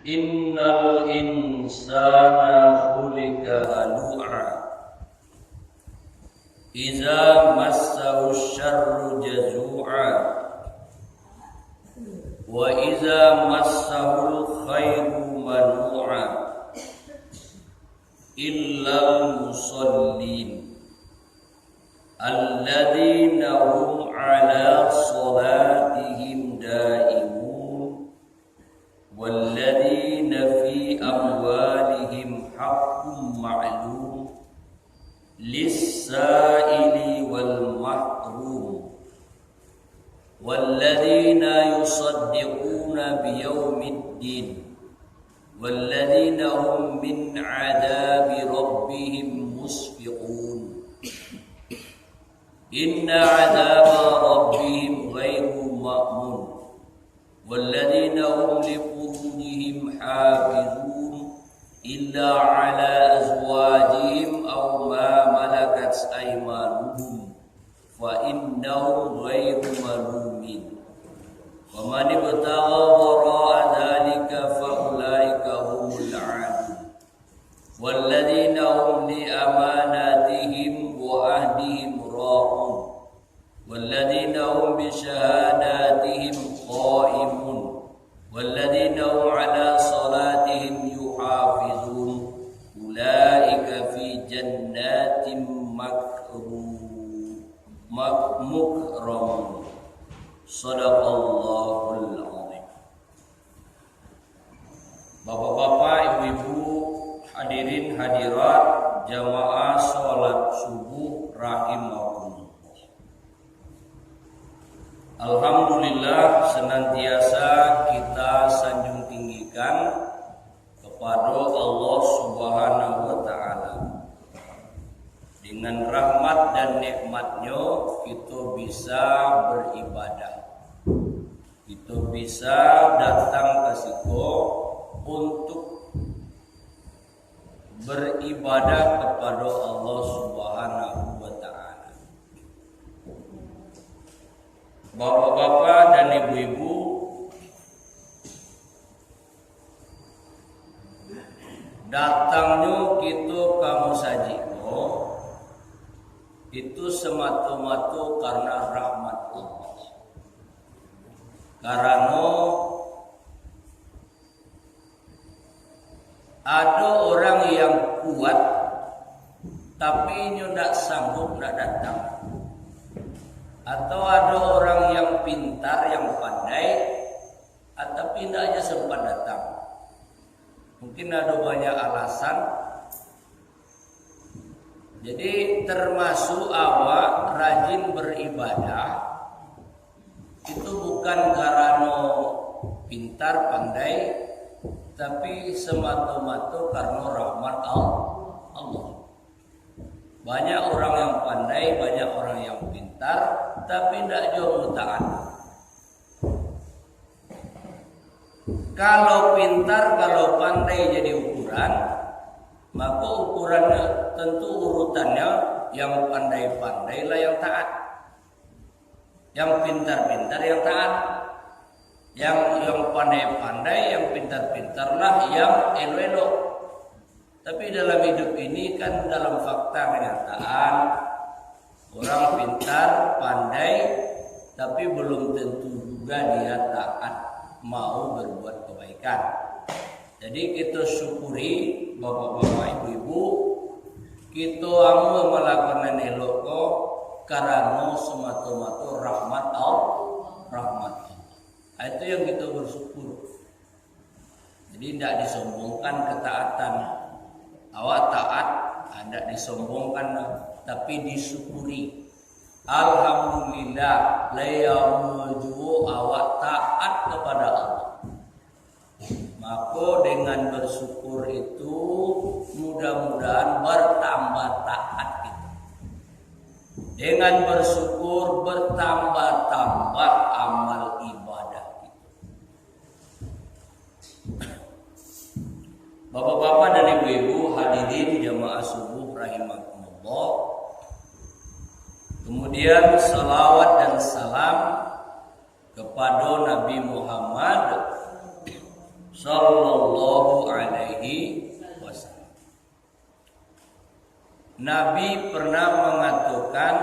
Innal insana khuliqa halu'a Iza massahu syarru jazu'a Wa iza massahu khairu manu'a Illal musallin Alladzina hum ala salatihim daimun Walladzina fi amwalihim haqqun ma'lum Lis-sa'ili wal mahrum Walladzina yusaddiquna biyaumiddin Walladzina hum min 'adabi rabbihim musfiqun Inna 'adaba rabbihim ghairu ma'mun Walladzina hum li furujihim hafizun illa 'ala azwajihim aw ma malakat aymanuhum fa innahum ghairu malumin wa man ibtagha wara'a dzalika fa ulaika humul 'adun walladzina hum li amanatihim wa ahdihim ra'un walladzina hum bi syahadatihim qa'imun walladzina hum 'ala salatihim yuhafizun ulaika fi jannatin mukramun sadaqallahul azim. Bapak-bapak, ibu-ibu, hadirin hadirat jamaah salat subuh rahimakumullah. Alhamdulillah senantiasa kita sanjung tinggikan kepada Allah Subhanahu wa taala. Dengan rahmat dan nikmatnya kita bisa beribadah. Kita bisa datang ke situ untuk beribadah kepada Allah Subhanahu wa taala. Bapak-bapak dan ibu-ibu, datangnya kita kamu sajiko itu semata-mata karena rahmat Allah. Karena ada orang yang kuat tapi tidak sanggup tidak datang. Atau ada orang yang pintar, yang pandai, tapi tidak aja sempat datang. Mungkin ada banyak alasan. Jadi termasuk awak rajin beribadah itu bukan karena pintar, pandai, tapi semata-mata karena rahmat Allah. Banyak orang yang pandai, banyak orang yang pintar, tapi tidak jauh taat. Kalau pintar, kalau pandai jadi ukuran, maka ukurannya tentu urutannya yang pandai-pandailah yang taat, yang pintar-pintar yang taat, yang pandai-pandai, yang pintar-pintarlah yang elo-elo. Tapi dalam hidup ini kan dalam fakta kenyataan orang pintar, pandai, tapi belum tentu juga dia taat mau berbuat kebaikan. Jadi kita syukuri bapak-bapak, ibu-ibu, kita amu melakukan elok karena semata-mata rahmat Allah. Itu yang kita bersyukur. Jadi tidak disombongkan ketaatan. Awak taat, tidak disombongkan, tapi disyukuri. Alhamdulillah, layamuju awak taat kepada Allah. Maka dengan bersyukur itu mudah-mudahan bertambah taat kita. Dengan bersyukur bertambah-tambah amal ibadah kita. Bapak-bapak dan ibu-ibu hadirin jamaah subuh rahimakumullah. Kemudian salawat dan salam kepada Nabi Muhammad sallallahu alaihi wasallam. Nabi pernah mengatakan,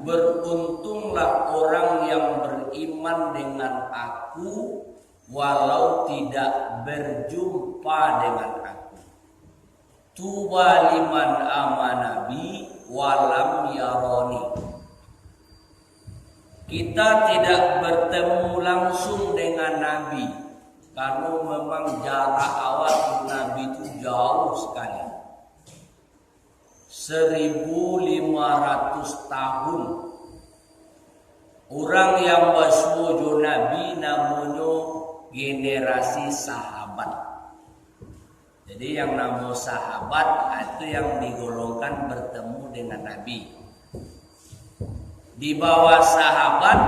beruntunglah orang yang beriman dengan aku walau tidak berjumpa dengan aku. Tuba liman amanabi walam yaroni. Kita tidak bertemu langsung dengan Nabi karena memang jarak awal Nabi itu jauh sekali. 1500 tahun. Orang yang bersuju Nabi namanya generasi sahabat. Jadi yang nama sahabat itu yang digolongkan bertemu dengan Nabi. Di bawah sahabat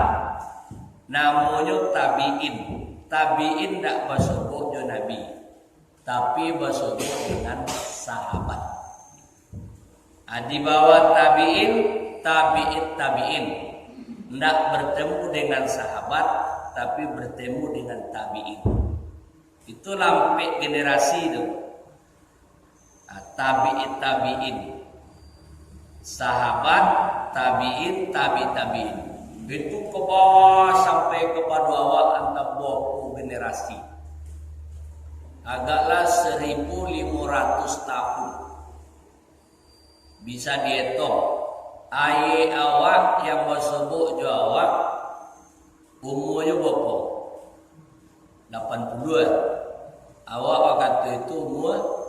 namanya tabi'in. Tabi'in tidak bersebut dengan Nabi, tapi bersebut dengan sahabat. Di bawah tabi'in, tabi'in. Tidak bertemu dengan sahabat, tapi bertemu dengan tabi'in. Itu sampai generasi itu. Tabi'in. Sahabat, tabi'in, tabi'in. Itu ke bawah sampai kepada awal antara bawah generasi. Agaklah 1500 tahun. Bisa dihitung. Ayat awak yang bersebut Jawa umurnya berapa? 82. Awak kata itu umur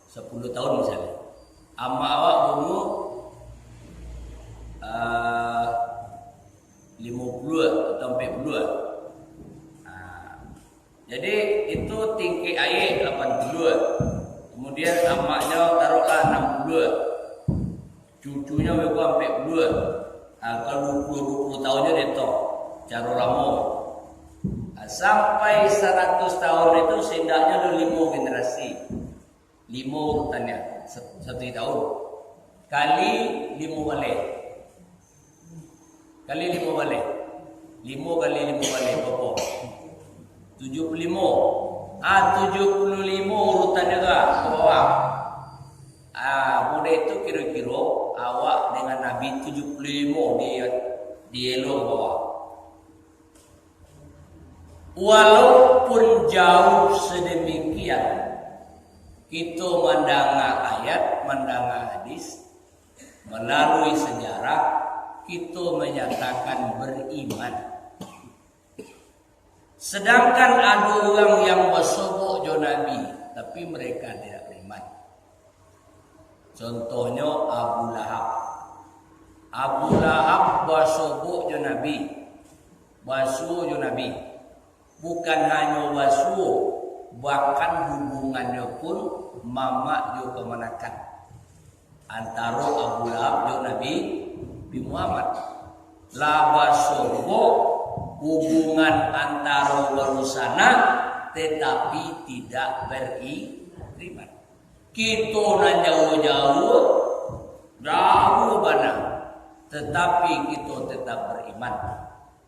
10 tahun misalnya. Ama awak umur 50 atau 40. Jadi itu tinggi ayat 82. Kemudian amaknya taruhlah 62. Cucunya mereka sampai 2. Kalau 20 tahunnya dia tahu cara lama. Sampai 100 tahun itu setidaknya ada 5 generasi. 5 urutannya 1 tahun. Kali 5 balik. Kali 5 balik. 5 kali 5 balik berapa? 75. 75 urutannya ke bawah. Muda itu kira-kira awak dengan Nabi 75 di elok bawah. Walaupun jauh sedemikian, kita mendengar ayat, mendengar hadis, melalui sejarah, kita menyatakan beriman. Sedangkan ada orang yang bersogok jo Nabi, tapi mereka tidak beriman. Contohnya Abu Lahab. Abu Lahab bersogok jo Nabi, basuh jo Nabi. Bukan hanya basuh, bahkan hubungannya pun mamak jo kemanakan antara Abu Lahab jo Nabi Muhammad. Laba sogok hubungan antara warusana tetapi tidak beriman. Kita nan jauh-jauh mana, tetapi kita tetap beriman.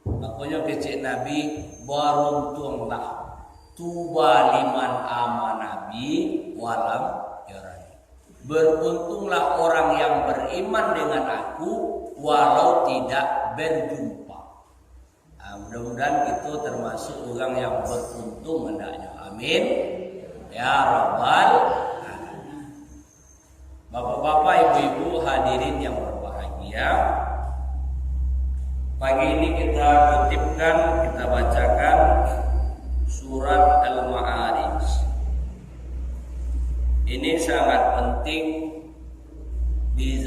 Makanya kecil Nabi beruntunglah tuba liman amanabi walam yarani. Beruntunglah orang yang beriman dengan aku walau tidak berjumpa. Mudah-mudahan itu termasuk orang yang beruntung hendaknya. Amin. Ya Rabbal Alamin. Bapak-bapak, ibu-ibu hadirin yang berbahagia, pagi ini kita kutipkan, kita bacakan surat Al-Ma'arij. Ini sangat penting di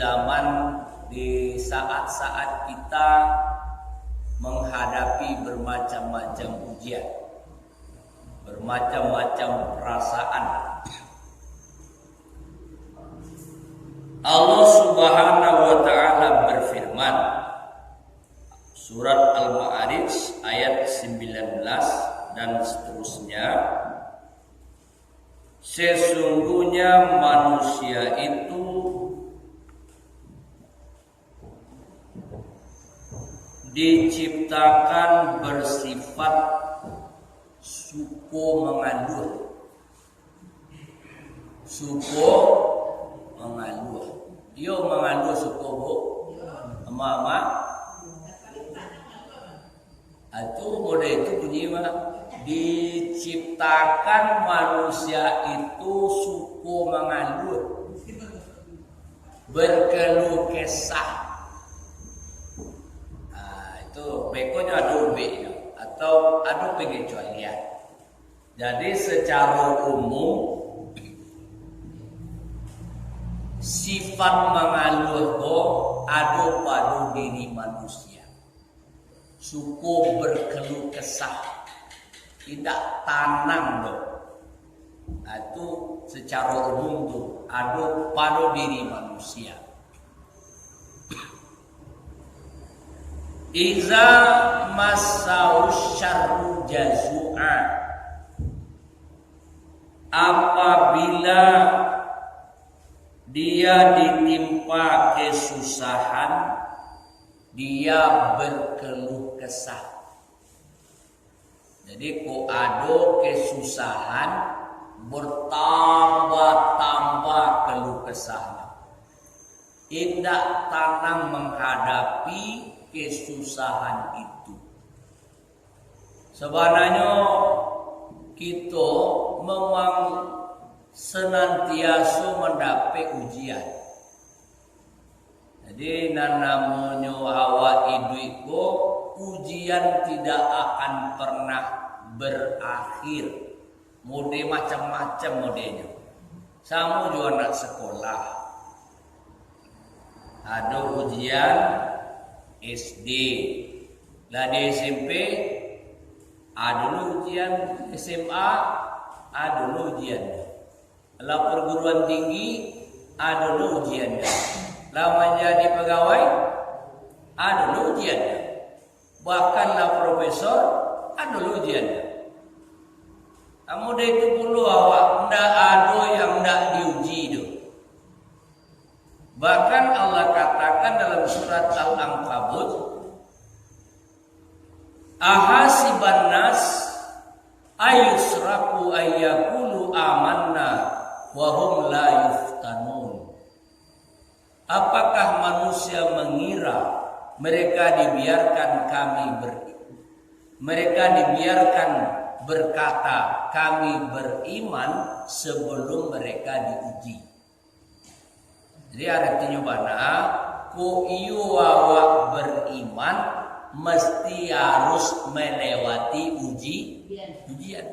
saat-saat kita menghadapi bermacam-macam ujian, bermacam-macam perasaan. Allah Subhanahu wa ta'ala berfirman, surat Al-Ma'arij ayat 19 dan seterusnya, sesungguhnya manusia itu diciptakan bersifat suku mengadur. suko mengaluh. Yo mengaluh suko bu, mama. Atuh mode itu bunyi mah diciptakan manusia itu suku mengaluh, berkeluh kesah. Nah, itu bekonya adu be atau adu pengecualian. Jadi secara umum sifat mengaluh itu adu pada diri manusia. Suku berkeluh kesah, tidak tanam loh. Nah, itu secara umum tuh ada pada diri manusia. Iza masau syarru jazua, apabila dia ditimpa kesusahan, dia berkeluh kesah. Jadi ko ado kesusahan bertambah-tambah keluh kesahnya. Tidak tanang menghadapi kesusahan itu. Sebenarnya kita memang senantiasa mendapat ujian. Jadi namanya awak hidup itu ujian tidak akan pernah berakhir. Mode macam-macam modenya. Sama juga anak sekolah. Ada ujian SD. Lah di SMP ada ujian SMA, ada ujian. Lah perguruan tinggi ada ujiannya. Lah menjadi pegawai ada ujiannya. Bahkanlah profesor ada ujiannya. Namun itu perlu awak ndak ada yang ndak diuji itu. Bahkan Allah katakan dalam surat Al-Ankabut, ahasiban nas ayusraku ayyakulu amanna wa hum la yuftanun. Apakah manusia mengira mereka dibiarkan berkata kami beriman sebelum mereka diuji. Jadi artinya mana? Ko iyo awak beriman mesti harus melewati ujian. Tidak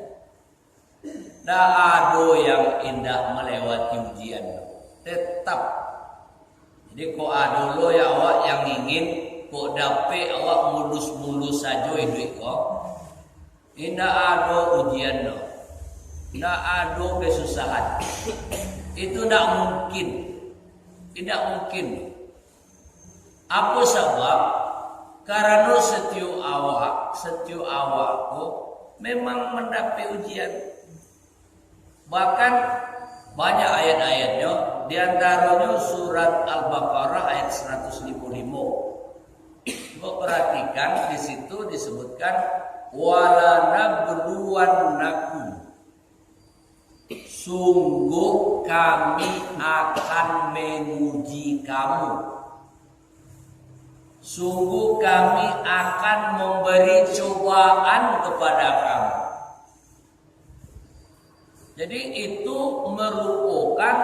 ada yang indah melewati ujian. Tetap. Jadi kok ada lo ya awak yang ingin kok dapet awak mulus-mulus saja hidup kok. Tidak ada ujian no. Tidak ada kesusahan. Itu tidak mungkin. Tidak mungkin. Apa sebab? Karena setiap awak kok memang mendapat ujian. Bahkan banyak ayat-ayatnya, di antaranya surat Al-Baqarah ayat 155. Coba perhatikan di situ disebutkan wala nabluwannakum. Sungguh kami akan menguji kamu. Sungguh kami akan memberi cobaan kepada kamu. Jadi itu merupakan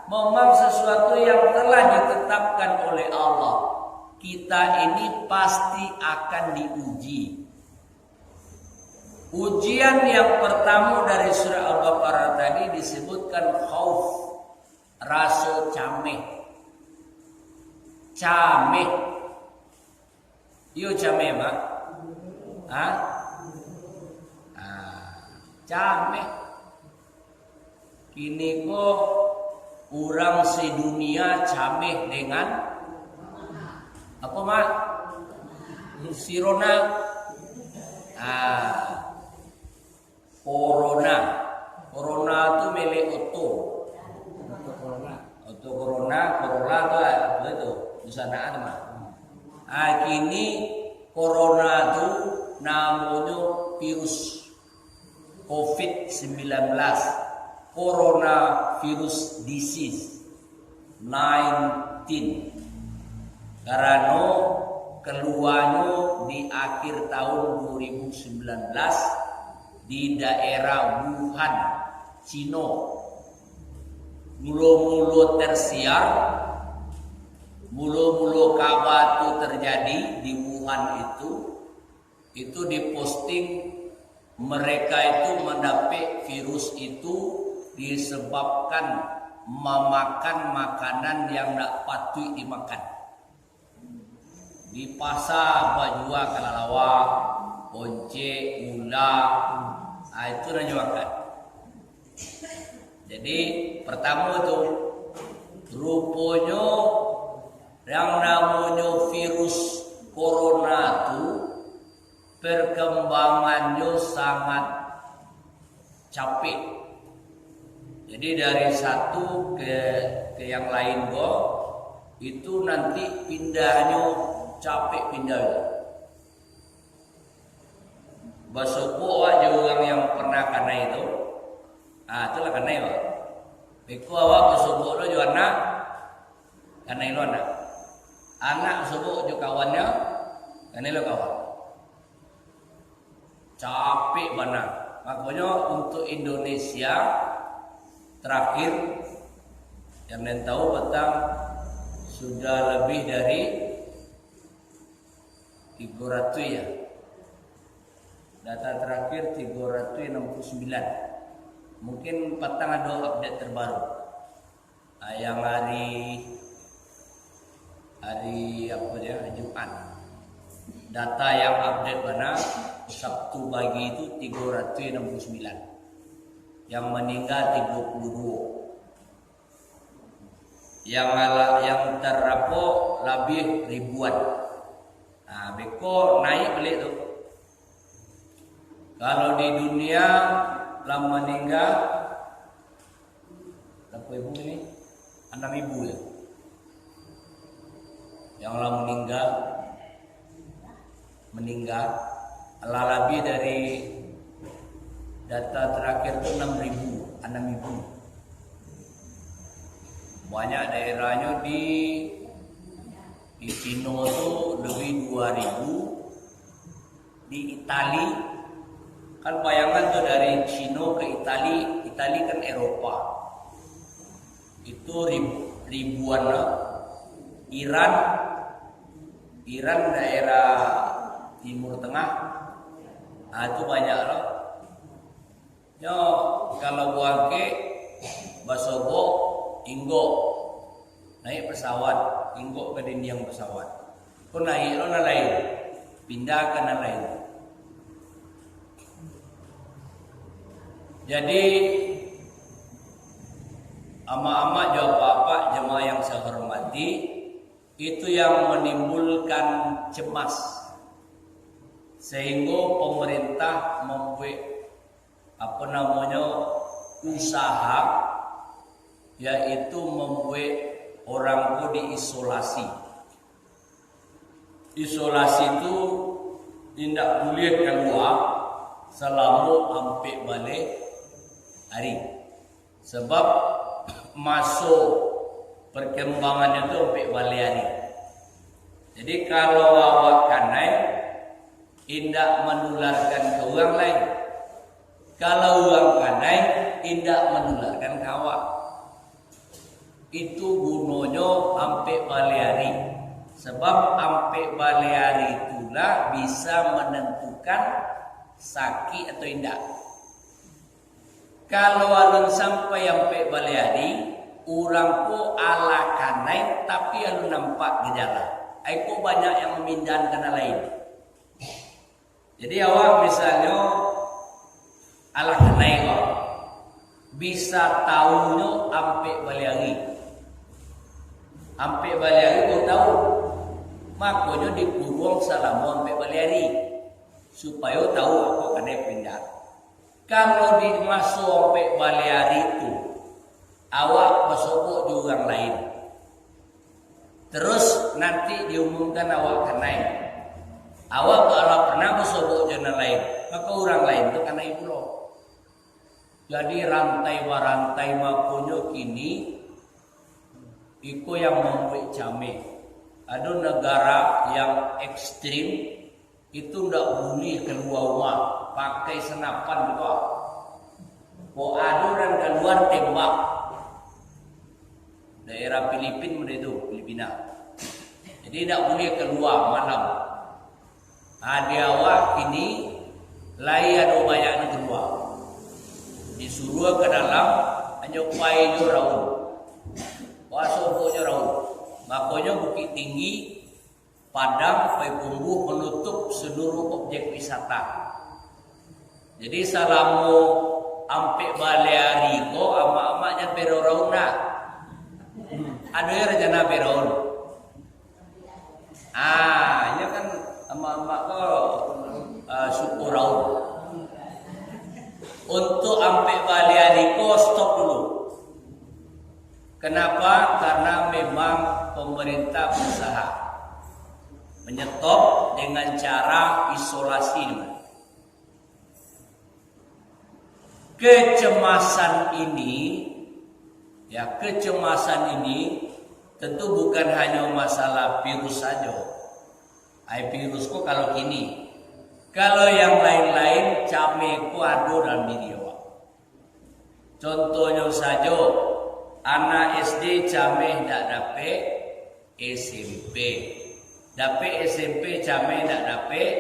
memang sesuatu yang telah ditetapkan oleh Allah. Kita ini pasti akan diuji. Ujian yang pertama dari surah Al-Baqarah tadi disebutkan khauf, rasa cameh. Cameh. Yo cameh mak. Cameh. Kini kok orang sedunia cameh dengan apa mak? Sirona. Corona itu milik Otto. Otto Corona itu apa itu? Busanaan mah. Kini Corona itu namanya virus COVID-19. coronavirus disease 19 karena keluarnya di akhir tahun 2019 di daerah Wuhan, Cina. Mulu-mulu tersiar, mulu-mulu kabar itu terjadi di Wuhan itu diposting mereka itu mendapat virus itu disebabkan memakan makanan yang tidak patut dimakan. Di pasar bajua kalalawa, bonce, ular, itu nanya makan. Jadi pertama tuh rupanya yang namanya virus corona tuh perkembangannya sangat capek. Jadi dari satu ke yang lain itu nanti pindahnya capek pindahnya. Basopo aja orang yang pernah kena itu. Itulah kena ya. Beku awak basopo lo juga anak. Kena itu anak. Anak basopo juga kawannya. Kena lo kawan. Capek mana. Makanya untuk Indonesia terakhir yang kalian tahu petang sudah lebih dari 300 ya. Data terakhir 369. Mungkin petang ada update terbaru. Yang hari apa dia? Jumat. Data yang update mana? Sabtu pagi itu 369. Yang meninggal 32. Yang terapok lebih ribuan. Beko naik balik tuh. Kalau di dunia telah meninggal berapa ibu ini? 6.000 ya. Yang telah meninggal lebih dari data terakhir itu 6.000. Banyak daerahnya di Cina itu lebih 2.000. Di Itali kan bayangan tuh dari Cina ke Itali kan Eropa. Itu ribuan lah. Iran daerah Timur Tengah. Itu banyak loh. Yo, kalau buang ke Basogo, Inggo naik pesawat, Inggo ke dinding pesawat. Kau naik lo lain, pindah ke lain. Jadi ama-ama jawab bapak jemaah yang saya hormati, itu yang menimbulkan cemas sehingga pemerintah membuat usaha, yaitu membuat orang itu diisolasi. Isolasi itu tidak boleh keluar selama sampai balik hari. Sebab masuk perkembangannya itu sampai balik hari. Jadi kalau awak kanai, tidak menularkan ke orang lain. Kalau orang kanai, tidak menularkan ke awak. Itu gunanya sampai balik hari. Sebab sampai balik hari itulah bisa menentukan sakit atau tidak. Kalau alun sampai balik hari, orang ko ala kanai tapi alun nampak gejala. Aku banyak yang memindah kena lain. Jadi awak misalnya ala kanai kok bisa tahunya sampai balik hari. Sampai balik hari kau tahu. Makanya dikurung selama sampai balik hari supaya tahu aku kena pindah. Kalau dimasuk sampai balik hari itu, awak bersobok di orang lain. Terus nanti diumumkan awak kena. Awak kalau pernah bersobok dengan lain, maka orang lain itu kena pula. Jadi rantai-warantai makonyo kini iko yang membuat jame. Ada negara yang ekstrim itu ndak boleh keluar rumah pakai senapan gitu. Kok ada dan keluar tembak. Daerah Filipina. Jadi tidak boleh keluar malam. Di awak kini lai ada banyak yang keluar. Disuruh ke dalam hanya upaya raun. Wasobonya raun. Makanya Bukit Tinggi, Padang, Payakumbuh menutup seluruh objek wisata. Jadi selama ampe Baleari ko ama-amanya beroraun nak. Ada yang rencana beroraun. Ini kan ama-ama ko suku raun. Untuk ampe Baleari ko stop dulu. Kenapa? Karena memang pemerintah berusaha menyetop dengan cara isolasi. Kecemasan ini tentu bukan hanya masalah virus saja. Virus kok kalau gini, kalau yang lain-lain cameku ada dalam diri awak. Contohnya saja, anak SD came tidak dapat SMP, dapat SMP came tidak dapat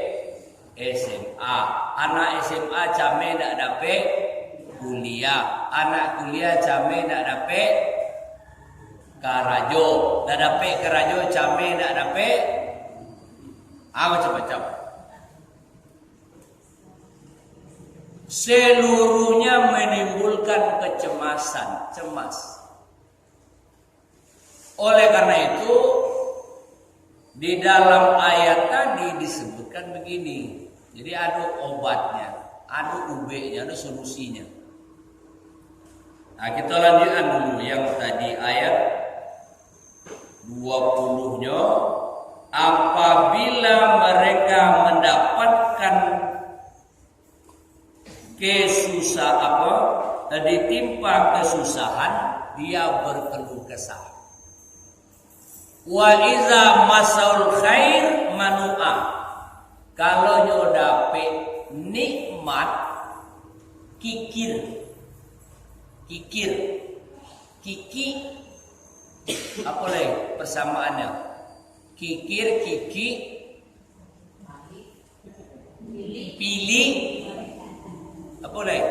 SMA, anak SMA came tidak dapat kuliah, anak kuliah came tidak dapat karajo, tidak dapat karajo came tidak dapat macam-macam. Seluruhnya menimbulkan kecemasan, cemas. Oleh karena itu di dalam ayat tadi disebutkan begini. Jadi ada obatnya, ada UB-nya, ada solusinya. Nah, kita lanjutkan dulu yang tadi ayat 20-nya. Apabila mereka mendapatkan ditimpa kesusahan, dia berkeluh kesah. Wa iza masaul khair manu'a. Kalau nyo dapet nikmat kikir. Kiki apa lagi persamaannya? Kikir, kiki, pilih, apa lagi?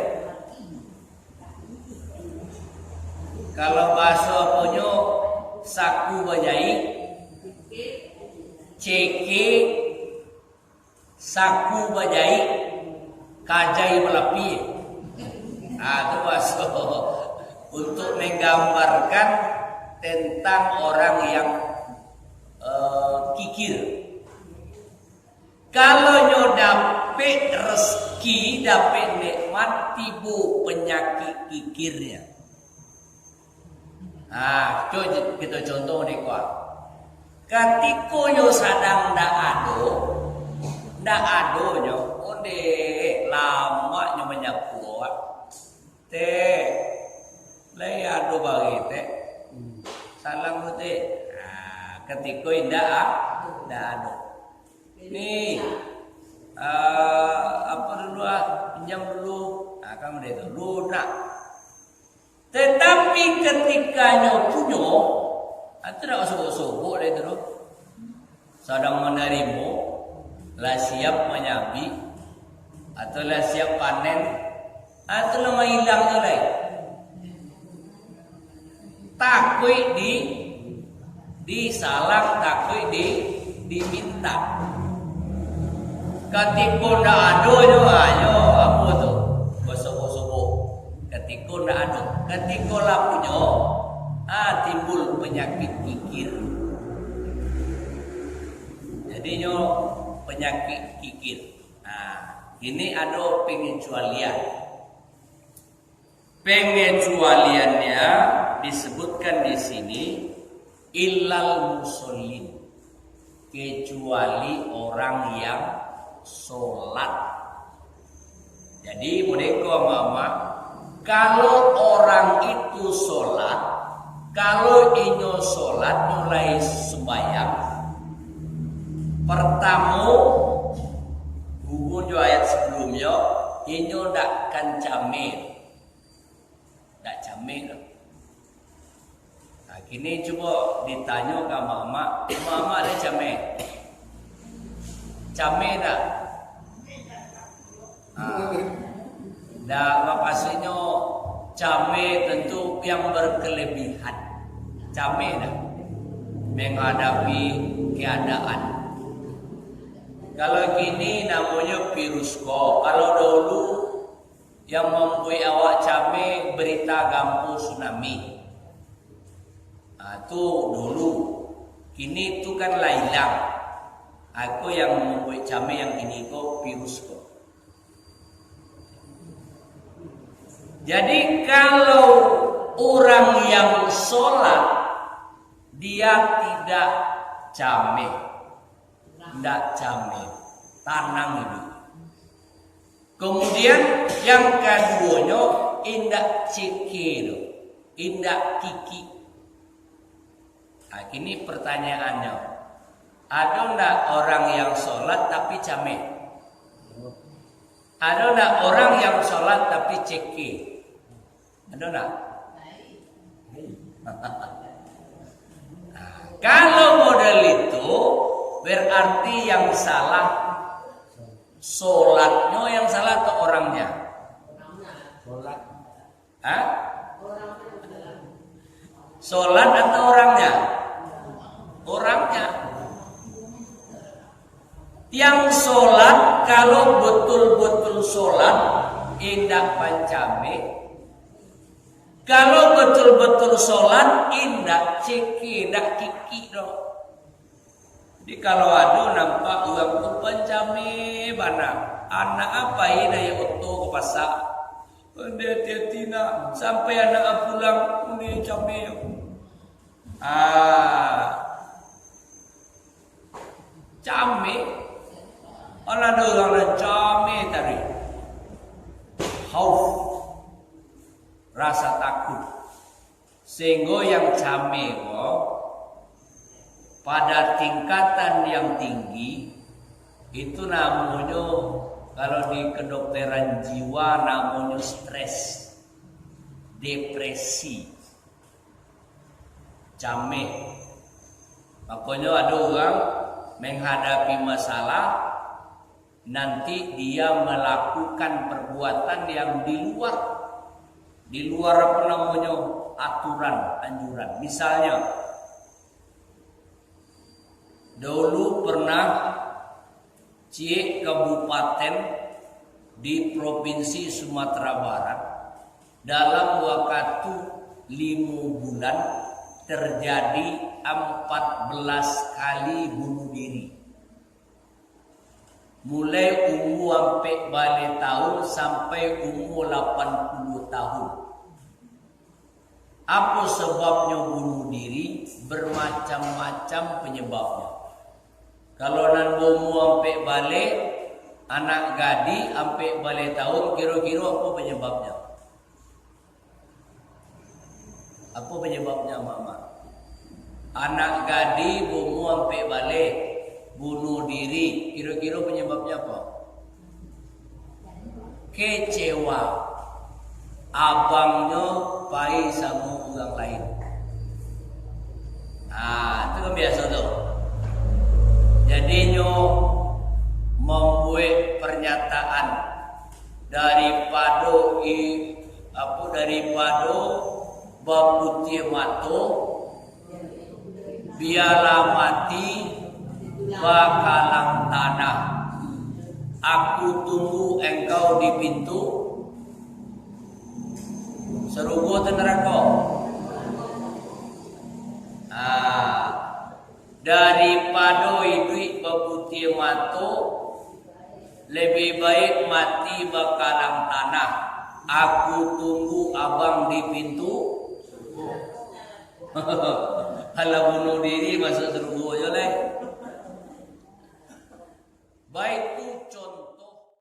Kalau bahasa apanya saku bajai, ceke, saku bajai, kajai melapi. Itu bahasa untuk menggambarkan tentang orang yang kikir. Kalau nyo dapet rezeki, dapet nikmat, tibu penyakit kikirnya. Coba kita contoh nih kuat. Ketika nyo sadang ndak ado nyo, lama nyo menyapu awak. Lai ado bagi salam ketika indah ada. Nih, apa dulu pinjam dulu. Kamu itu lunak. Tetapi ketika nyopunyo, tidak sobok-sobok lah itu. Sedang menerima, lah siap menyabi, atau lah siap panen, atau lah hilang tu lah. Takut disalah, takut diminta. Ketika ndak ada ayo apa tu? Bosok-bosok. Ketika ndak ada, ketika lah punya, timbul penyakit kikir. Jadinya penyakit kikir. Ini ada pengecualian. Pengecualiannya disebutkan di sini illal musallin, kecuali orang yang sholat. Jadi mereka mama kalau orang itu sholat, kalau inyo sholat mulai sembahyang, pertama hubung jo ayat sebelumnya, inyo ndak kan camil, ndak camil. Nah, kini coba ditanya ke mama ada camil? Camil tak? Nah, maksudnya camil tentu yang berkelebihan. Camil dah menghadapi keadaan. Kalau gini namanya pirusko. Kalau dulu yang membuat awak camil berita gampu tsunami. Nah, itu dulu. Kini itu kan lailang. Aku yang membuat camil yang ini kok pirusko. Jadi kalau orang yang sholat dia tidak camil, tidak camil, tanang itu. Kemudian yang keduanya indak cikir, indak kiki. Nah, ini pertanyaannya, ada enggak orang yang sholat tapi camil? Ada enggak orang yang sholat tapi cikir? Ada enggak? Nah, kalau model itu berarti yang salah sholatnya, yang salah atau orangnya? Sholat. Hah? Sholat atau orangnya? Orangnya. Yang sholat kalau betul-betul sholat indah pancame. Kalau betul-betul sholat indah ceki, indah kiki dong. Jadi kalau ada nampak uang tu pancame mana, anak apa ini yang utuh ke pasar? Dia tina sampai anak pulang ini came. Came. Orang ada orang came tadi. Khauf, rasa takut. Sehingga yang came kok pada tingkatan yang tinggi itu namanya, kalau di kedokteran jiwa namanya stres, depresi, came. Makanya ada orang menghadapi masalah, nanti dia melakukan perbuatan yang di luar apa namanya aturan, anjuran. Misalnya, dulu pernah kabupaten di provinsi Sumatera Barat dalam waktu 5 bulan terjadi 14 kali bunuh diri. Mulai umur sampai balik tahun sampai umur 80 tahun. Apa sebabnya bunuh diri? Bermacam-macam penyebabnya. Kalau nan bomu sampai balik, anak gadi sampai balik tahun, kira-kira apa penyebabnya? Apa penyebabnya, Mama? Anak gadi bomu sampai balik, bunuh diri, kira-kira penyebabnya apa? Kecewa. Abangnya pai sama orang lain. Itu kan biasa tuh. Jadinya membuat pernyataan daripada baputi mato biarlah mati bakalang tanah. Aku tunggu engkau di pintu surga neraka. Daripada hidup berputih mata, lebih baik mati bakalang tanah. Aku tunggu abang di pintu. Kalau bunuh diri masuk surga.